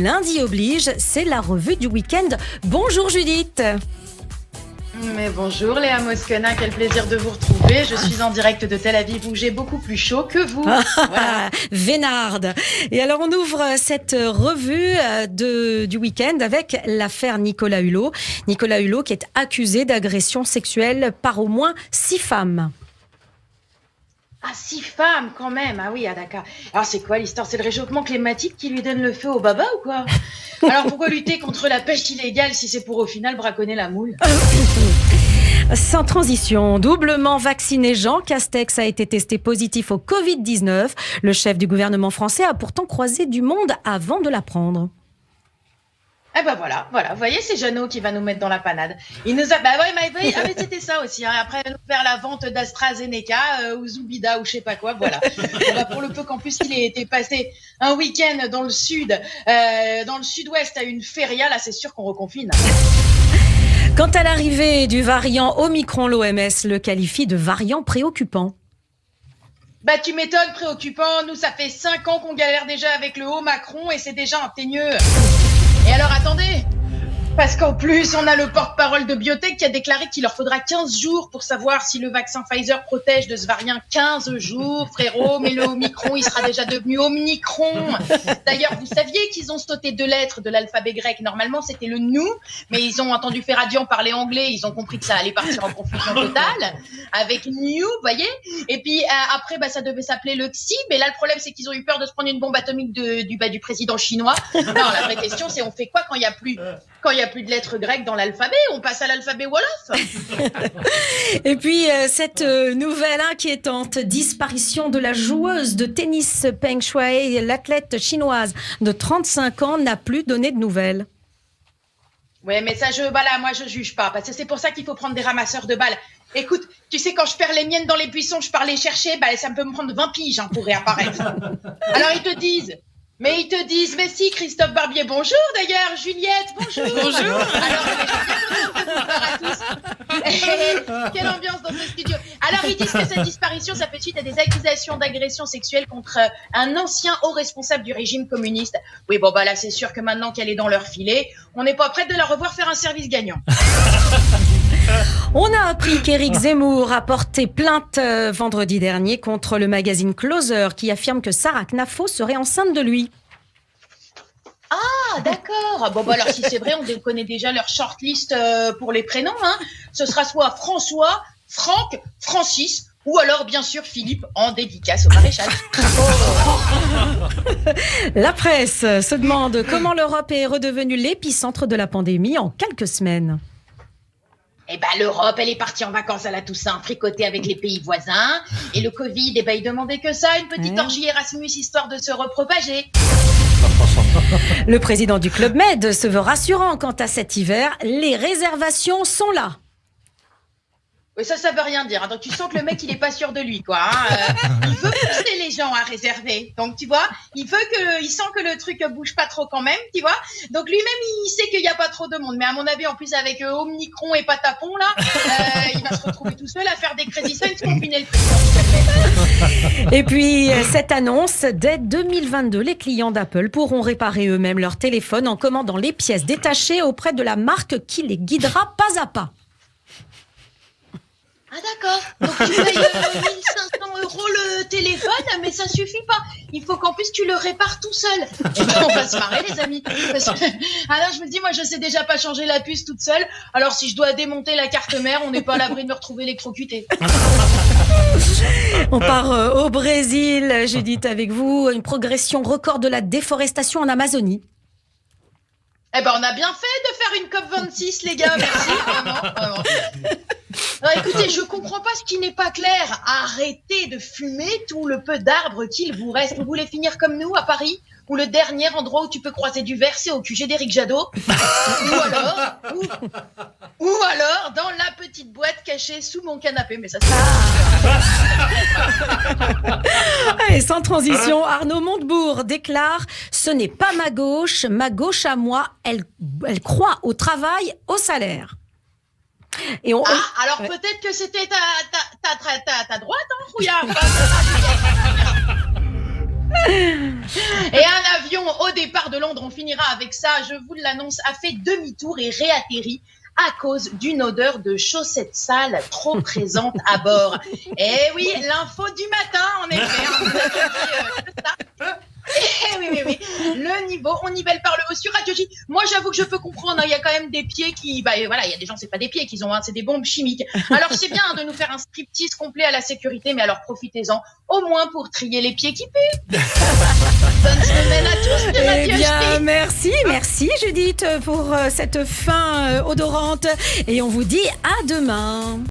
Lundi oblige, c'est la revue du week-end. Bonjour Judith. Mais bonjour Léa Moscona, quel plaisir de vous retrouver. Je suis en direct de Tel Aviv où j'ai beaucoup plus chaud que vous. Voilà. Vénarde. Et alors on ouvre cette revue du week-end avec l'affaire Nicolas Hulot. Nicolas Hulot qui est accusé d'agression sexuelle par au moins 6 femmes. Ah, 6 femmes quand même. Ah oui, d'accord. Alors c'est quoi l'histoire? C'est le réchauffement climatique qui lui donne le feu au baba ou quoi? Alors pourquoi lutter contre la pêche illégale si c'est pour au final braconner la moule? Sans transition, doublement vacciné, Jean Castex a été testé positif au Covid-19. Le chef du gouvernement français a pourtant croisé du monde avant de l'apprendre. Eh ben voilà, vous voyez, c'est Jeannot qui va nous mettre dans la panade. Il nous a, mais c'était ça aussi, hein. Après, nous faire la vente d'AstraZeneca, ou Zoubida, ou je sais pas quoi, voilà. Pour le peu qu'en plus, il ait été passé un week-end dans le sud, dans le sud-ouest à une feria, là, c'est sûr qu'on reconfine. Quant à l'arrivée du variant Omicron, l'OMS le qualifie de variant préoccupant. Bah, tu m'étonnes, préoccupant. Nous, ça fait 5 ans qu'on galère déjà avec le haut Macron et c'est déjà un teigneux. Et alors, attendez, parce qu'en plus, on a le porte-parole de Biotech qui a déclaré qu'il leur faudra 15 jours pour savoir si le vaccin Pfizer protège de ce variant. 15 jours, frérot, mais le Omicron, il sera déjà devenu Omnicron. D'ailleurs, vous saviez qu'ils ont sauté 2 lettres de l'alphabet grec. Normalement, c'était le nous, mais ils ont entendu Ferradian parler anglais, ils ont compris que ça allait partir en confusion totale, avec new, vous voyez. Et puis, après, ça devait s'appeler le xi, mais là, le problème, c'est qu'ils ont eu peur de se prendre une bombe atomique du président chinois. Non, la vraie question, c'est on fait quoi quand il y a plus de lettres grecques dans l'alphabet? On passe à l'alphabet Wolof. Et puis, cette nouvelle inquiétante disparition de la joueuse de tennis Peng Shuai, l'athlète chinoise de 35 ans, n'a plus donné de nouvelles. Ouais, mais ça, moi, je juge pas, parce que c'est pour ça qu'il faut prendre des ramasseurs de balles. Écoute, tu sais, quand je perds les miennes dans les buissons, je pars les chercher, ça peut me prendre 20 piges pour réapparaître. Alors, ils te disent, mais si, Christophe Barbier, bonjour d'ailleurs, Juliette, bonjour. Bonjour. Alors, bonjour à tous. Quelle ambiance dans ce studio. Alors, ils disent que cette disparition, ça fait suite à des accusations d'agression sexuelle contre un ancien haut responsable du régime communiste. Oui, là, c'est sûr que maintenant qu'elle est dans leur filet, on n'est pas prêt de la revoir faire un service gagnant. On a appris qu'Éric Zemmour a porté plainte vendredi dernier contre le magazine Closer qui affirme que Sarah Knafo serait enceinte de lui. Ah, d'accord. Alors si c'est vrai, on connaît déjà leur shortlist pour les prénoms. Hein. Ce sera soit François, Franck, Francis ou alors bien sûr Philippe en dédicace au maréchal. La presse se demande comment l'Europe est redevenue l'épicentre de la pandémie en quelques semaines. L'Europe, elle est partie en vacances à la Toussaint, fricotée avec les pays voisins. Et le Covid, il demandait que ça, une petite orgie Erasmus, histoire de se repropager. Le président du Club Med se veut rassurant quant à cet hiver. Les réservations sont là. Oui, ça veut rien dire. Donc, tu sens que le mec, il est pas sûr de lui, quoi. Il veut pousser les gens à réserver. Donc, tu vois, il sent que le truc bouge pas trop quand même, tu vois. Donc, lui-même, il sait qu'il y a pas trop de monde. Mais à mon avis, en plus, avec Omicron et Patapon, là, il va se retrouver tout seul à faire des crédits sans confiner le président. Et puis, cette annonce, dès 2022, les clients d'Apple pourront réparer eux-mêmes leur téléphone en commandant les pièces détachées auprès de la marque qui les guidera pas à pas. Ah d'accord, donc tu payes 1500 € le téléphone, mais ça suffit pas. Il faut qu'en plus tu le répares tout seul. Et on va se marrer les amis. Alors je me dis, moi je sais déjà pas changer la puce toute seule. Alors si je dois démonter la carte mère, on n'est pas à l'abri de me retrouver électrocuté. On part au Brésil, Judith, avec vous. Une progression record de la déforestation en Amazonie. On a bien fait de faire une COP26, les gars, merci, vraiment. Alors, écoutez, je comprends pas ce qui n'est pas clair. Arrêtez de fumer tout le peu d'arbres qu'il vous reste. Vous voulez finir comme nous, à Paris, où le dernier endroit où tu peux croiser du verre, c'est au QG d'Éric Jadot. Ou alors, dans la petite boîte cachée sous mon canapé. Mais ça, Allez, sans transition, Arnaud Montebourg déclare « Ce n'est pas ma gauche à moi, elle croit au travail, au salaire ». Alors peut-être que c'était ta droite, hein, Rouillard. Et un avion au départ de Londres, on finira avec ça, je vous l'annonce, a fait demi-tour et réatterri à cause d'une odeur de chaussettes sales trop présente à bord. Eh oui, l'info du matin, en effet. Hein, vous avez dit, ça. Oui. Le niveau, on nivelle par le haut sur Radio J. Moi, j'avoue que je peux comprendre. Il y a quand même des pieds qui, voilà, il y a des gens, c'est pas des pieds qu'ils ont, c'est des bombes chimiques. Alors, c'est bien de nous faire un striptease complet à la sécurité, mais alors profitez-en, au moins pour trier les pieds qui puent. Bonne semaine à tous de Radio J. Merci Judith pour cette fin odorante. Et on vous dit à demain.